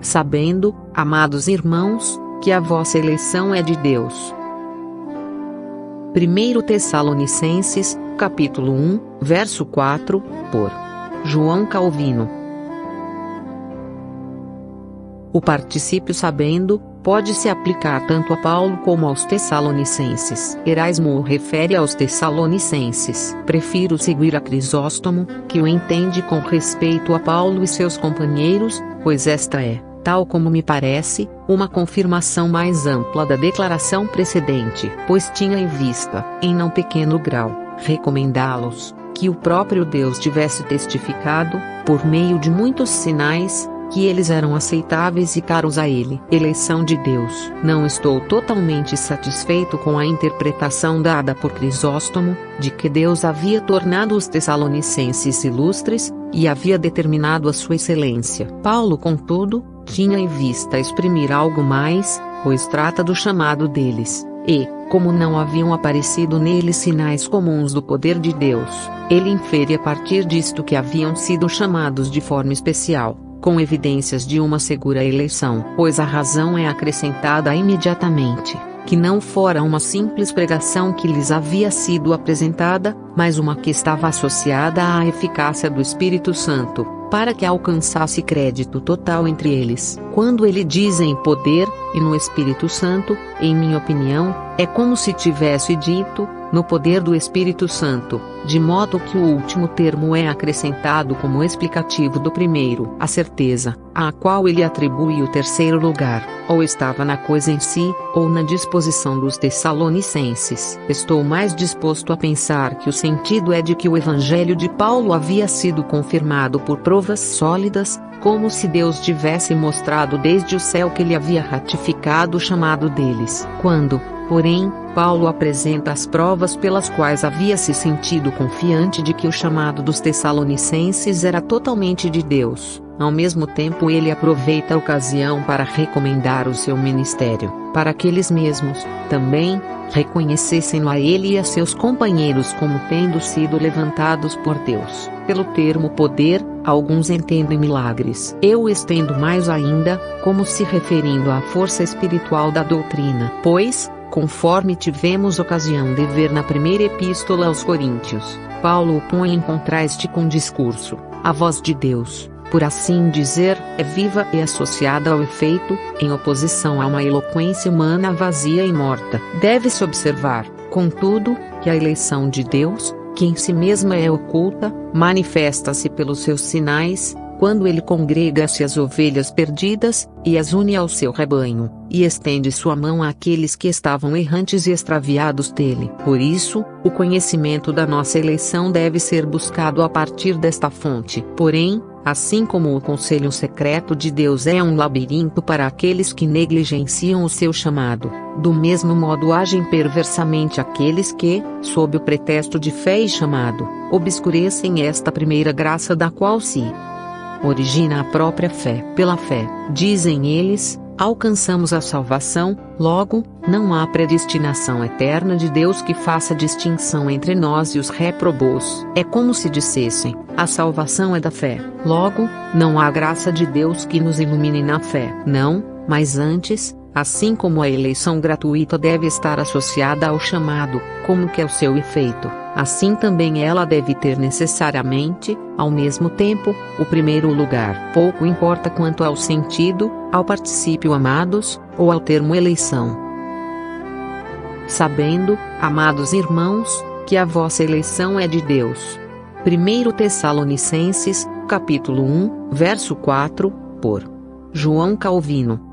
Sabendo, amados irmãos, que a vossa eleição é de Deus. 1 Tessalonicenses, capítulo 1, verso 4, por João Calvino. O particípio sabendo pode se aplicar tanto a Paulo como aos Tessalonicenses. Erasmo o refere aos Tessalonicenses. Prefiro seguir a Crisóstomo, que o entende com respeito a Paulo e seus companheiros, pois esta é, tal como me parece, uma confirmação mais ampla da declaração precedente, pois tinha em vista, em não pequeno grau, recomendá-los, que o próprio Deus tivesse testificado, por meio de muitos sinais, que eles eram aceitáveis e caros a ele. Eleição de Deus. Não estou totalmente satisfeito com a interpretação dada por Crisóstomo, de que Deus havia tornado os Tessalonicenses ilustres, e havia determinado a sua excelência. Paulo, contudo, tinha em vista exprimir algo mais, pois trata do chamado deles, e, como não haviam aparecido neles sinais comuns do poder de Deus, ele infere a partir disto que haviam sido chamados de forma especial, com evidências de uma segura eleição. Pois a razão é acrescentada imediatamente, que não fora uma simples pregação que lhes havia sido apresentada, mas uma que estava associada à eficácia do Espírito Santo, para que alcançasse crédito total entre eles. Quando ele diz em poder, e no Espírito Santo, em minha opinião, é como se tivesse dito, no poder do Espírito Santo, de modo que o último termo é acrescentado como explicativo do primeiro. A certeza, à qual ele atribui o terceiro lugar, ou estava na coisa em si, ou na disposição dos Tessalonicenses. Estou mais disposto a pensar que o sentido é de que o Evangelho de Paulo havia sido confirmado por provas sólidas, como se Deus tivesse mostrado desde o céu que ele havia ratificado o chamado deles. Quando, porém, Paulo apresenta as provas pelas quais havia se sentido confiante de que o chamado dos Tessalonicenses era totalmente de Deus, ao mesmo tempo ele aproveita a ocasião para recomendar o seu ministério, para que eles mesmos, também, reconhecessem-no a ele e a seus companheiros como tendo sido levantados por Deus. Pelo termo poder, alguns entendem milagres. Eu estendo mais ainda, como se referindo à força espiritual da doutrina. Pois, conforme tivemos ocasião de ver na primeira epístola aos Coríntios, Paulo o põe em contraste com o discurso, a voz de Deus, por assim dizer, é viva e associada ao efeito, em oposição a uma eloquência humana vazia e morta. Deve-se observar, contudo, que a eleição de Deus, que em si mesma é oculta, manifesta-se pelos seus sinais, quando ele congrega-se as ovelhas perdidas, e as une ao seu rebanho, e estende sua mão àqueles que estavam errantes e extraviados dele. Por isso, o conhecimento da nossa eleição deve ser buscado a partir desta fonte. Porém, assim como o conselho secreto de Deus é um labirinto para aqueles que negligenciam o seu chamado, do mesmo modo agem perversamente aqueles que, sob o pretexto de fé e chamado, obscurecem esta primeira graça da qual se origina a própria fé. Pela fé, dizem eles, alcançamos a salvação, logo, não há predestinação eterna de Deus que faça distinção entre nós e os réprobos. É como se dissessem, a salvação é da fé, logo, não há graça de Deus que nos ilumine na fé. Não, mas antes, assim como a eleição gratuita deve estar associada ao chamado, como que é o seu efeito, assim também ela deve ter necessariamente, ao mesmo tempo, o primeiro lugar. Pouco importa quanto ao sentido, ao particípio amados, ou ao termo eleição. Sabendo, amados irmãos, que a vossa eleição é de Deus. 1 Tessalonicenses, capítulo 1, verso 4, por João Calvino.